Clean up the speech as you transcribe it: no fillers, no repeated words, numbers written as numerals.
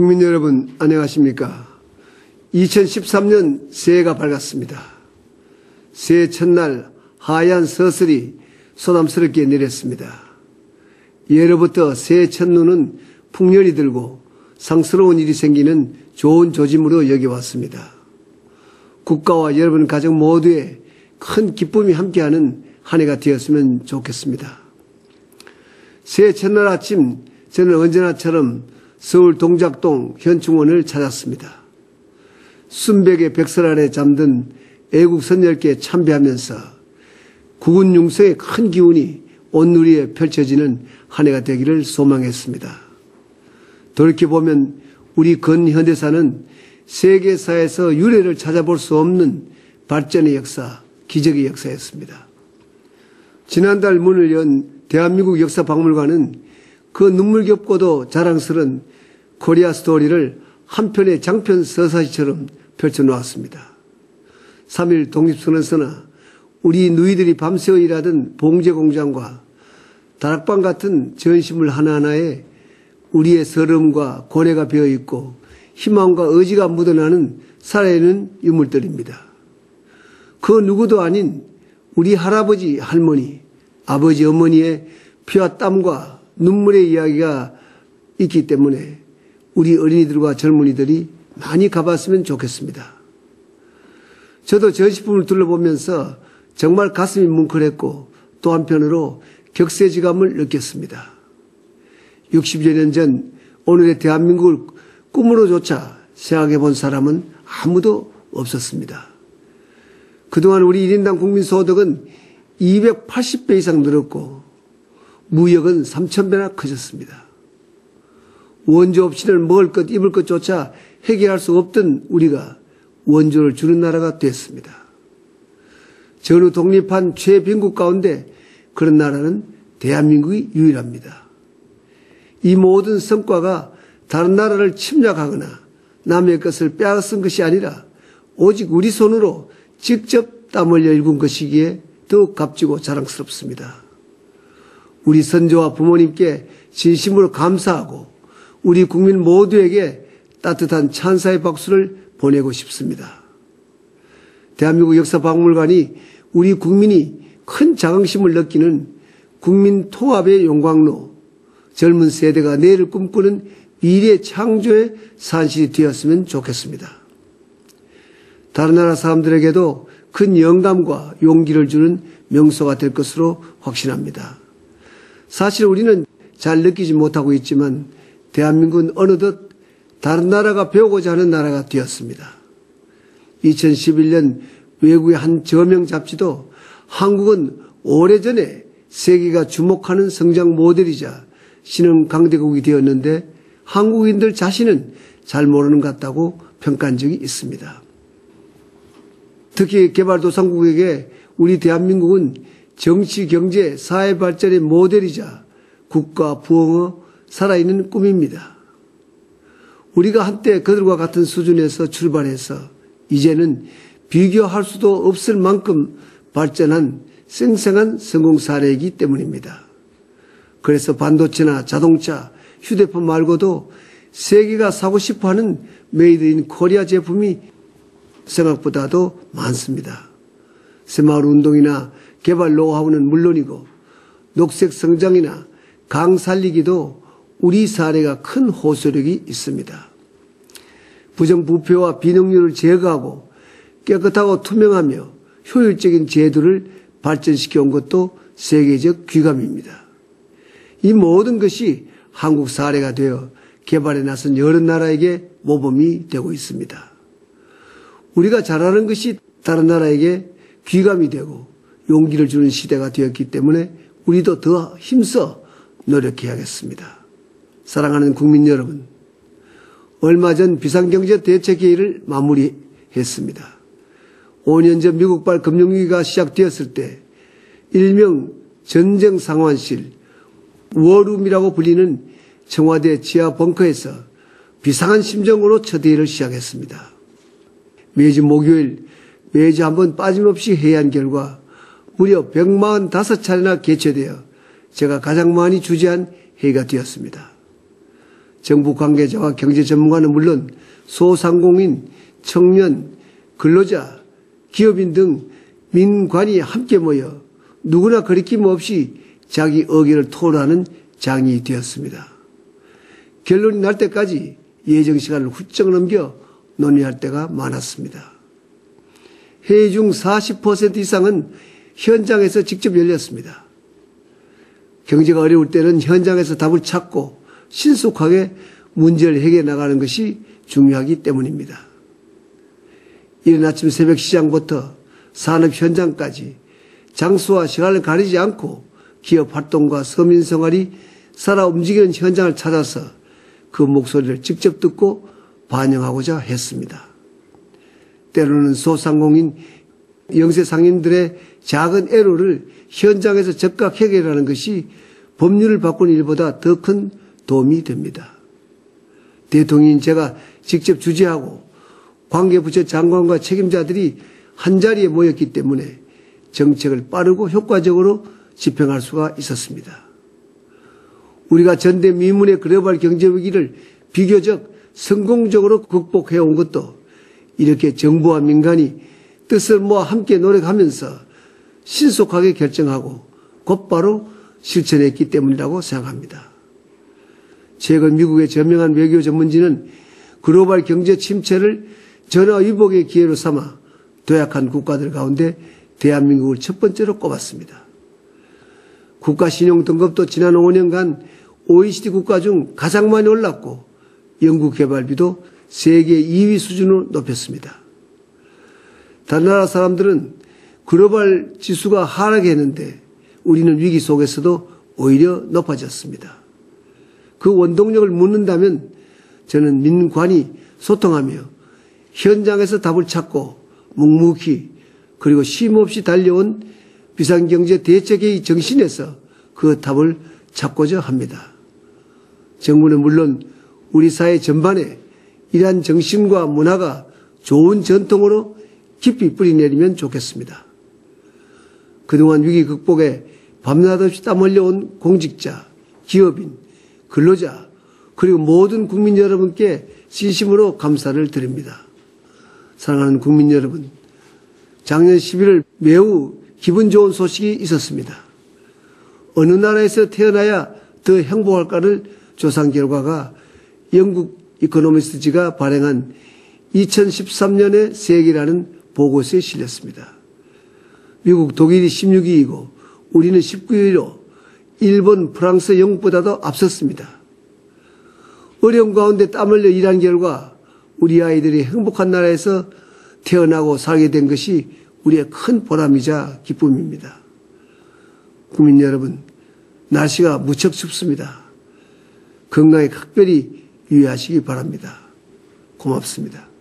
국민 여러분 안녕하십니까. 2013년 새해가 밝았습니다. 새해 첫날 하얀 서슬이 소담스럽게 내렸습니다. 예로부터 새해 첫눈은 풍년이 들고 상스러운 일이 생기는 좋은 조짐으로 여겨왔습니다. 국가와 여러분 가정 모두에 큰 기쁨이 함께하는 한 해가 되었으면 좋겠습니다. 새해 첫날 아침 저는 언제나처럼 서울 동작동 현충원을 찾았습니다. 순백의 백설 아래 잠든 애국 선열께 참배하면서 국운 융성의 큰 기운이 온누리에 펼쳐지는 한 해가 되기를 소망했습니다. 돌이켜보면 우리 근현대사는 세계사에서 유례를 찾아볼 수 없는 발전의 역사, 기적의 역사였습니다. 지난달 문을 연 대한민국 역사박물관은 그 눈물겹고도 자랑스러운 코리아 스토리를 한 편의 장편 서사시처럼 펼쳐놓았습니다. 3.1 독립선언서나 우리 누이들이 밤새워 일하던 봉제공장과 다락방 같은 전시물 하나하나에 우리의 서름과 고뇌가 배어있고 희망과 의지가 묻어나는 살아있는 유물들입니다. 그 누구도 아닌 우리 할아버지, 할머니, 아버지, 어머니의 피와 땀과 눈물의 이야기가 있기 때문에 우리 어린이들과 젊은이들이 많이 가봤으면 좋겠습니다. 저도 전시품을 둘러보면서 정말 가슴이 뭉클했고 또 한편으로 격세지감을 느꼈습니다. 60여 년 전 오늘의 대한민국을 꿈으로조차 생각해 본 사람은 아무도 없었습니다. 그동안 우리 1인당 국민소득은 280배 이상 늘었고 무역은 3,000배나 커졌습니다. 원조 없이는 먹을 것, 입을 것조차 해결할 수 없던 우리가 원조를 주는 나라가 됐습니다. 전후 독립한 최빈국 가운데 그런 나라는 대한민국이 유일합니다. 이 모든 성과가 다른 나라를 침략하거나 남의 것을 빼앗은 것이 아니라 오직 우리 손으로 직접 땀 흘려 일군 것이기에 더욱 값지고 자랑스럽습니다. 우리 선조와 부모님께 진심으로 감사하고 우리 국민 모두에게 따뜻한 찬사의 박수를 보내고 싶습니다. 대한민국 역사박물관이 우리 국민이 큰 자긍심을 느끼는 국민 통합의 용광로, 젊은 세대가 내일을 꿈꾸는 미래 창조의 산실이 되었으면 좋겠습니다. 다른 나라 사람들에게도 큰 영감과 용기를 주는 명소가 될 것으로 확신합니다. 사실 우리는 잘 느끼지 못하고 있지만 대한민국은 어느덧 다른 나라가 배우고자 하는 나라가 되었습니다. 2011년 외국의 한 저명 잡지도 한국은 오래전에 세계가 주목하는 성장 모델이자 신흥 강대국이 되었는데 한국인들 자신은 잘 모르는 것 같다고 평가한 적이 있습니다. 특히 개발도상국에게 우리 대한민국은 정치, 경제, 사회 발전의 모델이자 국가 부흥의 살아있는 꿈입니다. 우리가 한때 그들과 같은 수준에서 출발해서 이제는 비교할 수도 없을 만큼 발전한 생생한 성공 사례이기 때문입니다. 그래서 반도체나 자동차, 휴대폰 말고도 세계가 사고 싶어하는 메이드 인 코리아 제품이 생각보다도 많습니다. 새마을 운동이나 개발 노하우는 물론이고 녹색 성장이나 강 살리기도 우리 사례가 큰 호소력이 있습니다. 부정부패와 비능률을 제거하고 깨끗하고 투명하며 효율적인 제도를 발전시켜 온 것도 세계적 귀감입니다. 이 모든 것이 한국 사례가 되어 개발에 나선 여러 나라에게 모범이 되고 있습니다. 우리가 잘하는 것이 다른 나라에게 귀감이 되고 용기를 주는 시대가 되었기 때문에 우리도 더 힘써 노력해야겠습니다. 사랑하는 국민 여러분, 얼마 전 비상경제대책회의를 마무리했습니다. 5년 전 미국발 금융위기가 시작되었을 때 일명 전쟁상환실, 워룸이라고 불리는 청와대 지하 벙커에서 비상한 심정으로 첫 회의를 시작했습니다. 매주 목요일 매주 한번 빠짐없이 회의한 결과 무려 145차례나 개최되어 제가 가장 많이 주재한 회의가 되었습니다. 정부 관계자와 경제 전문가는 물론 소상공인, 청년, 근로자, 기업인 등 민관이 함께 모여 누구나 거리낌 없이 자기 의견을 토론하는 장이 되었습니다. 결론이 날 때까지 예정 시간을 훌쩍 넘겨 논의할 때가 많았습니다. 회의 중 40% 이상은 현장에서 직접 열렸습니다. 경제가 어려울 때는 현장에서 답을 찾고 신속하게 문제를 해결해 나가는 것이 중요하기 때문입니다. 이른 아침 새벽 시장부터 산업 현장까지 장소와 시간을 가리지 않고 기업 활동과 서민 생활이 살아 움직이는 현장을 찾아서 그 목소리를 직접 듣고 반영하고자 했습니다. 때로는 소상공인, 영세 상인들의 작은 애로를 현장에서 즉각 해결하는 것이 법률을 바꾸는 일보다 더 큰 도움이 됩니다. 대통령인 제가 직접 주재하고 관계부처 장관과 책임자들이 한자리에 모였기 때문에 정책을 빠르고 효과적으로 집행할 수가 있었습니다. 우리가 전대미문의 글로벌 경제 위기를 비교적 성공적으로 극복해온 것도 이렇게 정부와 민간이 뜻을 모아 함께 노력하면서 신속하게 결정하고 곧바로 실천했기 때문이라고 생각합니다. 최근 미국의 저명한 외교 전문지는 글로벌 경제 침체를 전화위복의 기회로 삼아 도약한 국가들 가운데 대한민국을 첫 번째로 꼽았습니다. 국가신용 등급도 지난 5년간 OECD 국가 중 가장 많이 올랐고 연구개발비도 세계 2위 수준으로 높였습니다. 다른 나라 사람들은 글로벌 지수가 하락했는데 우리는 위기 속에서도 오히려 높아졌습니다. 그 원동력을 묻는다면 저는 민관이 소통하며 현장에서 답을 찾고 묵묵히 그리고 쉼없이 달려온 비상경제 대책의 정신에서 그 답을 찾고자 합니다. 정부는 물론 우리 사회 전반에 이러한 정신과 문화가 좋은 전통으로 깊이 뿌리내리면 좋겠습니다. 그동안 위기 극복에 밤낮 없이 땀 흘려온 공직자, 기업인, 근로자 그리고 모든 국민 여러분께 진심으로 감사를 드립니다. 사랑하는 국민 여러분, 작년 11월 매우 기분 좋은 소식이 있었습니다. 어느 나라에서 태어나야 더 행복할까를 조사한 결과가 영국 이코노미스트지가 발행한 2013년의 세계라는 보고서에 실렸습니다. 미국, 독일이 16위이고 우리는 19위로 일본, 프랑스, 영국보다도 앞섰습니다. 어려움 가운데 땀 흘려 일한 결과 우리 아이들이 행복한 나라에서 태어나고 살게 된 것이 우리의 큰 보람이자 기쁨입니다. 국민 여러분, 날씨가 무척 춥습니다. 건강에 각별히 유의하시기 바랍니다. 고맙습니다.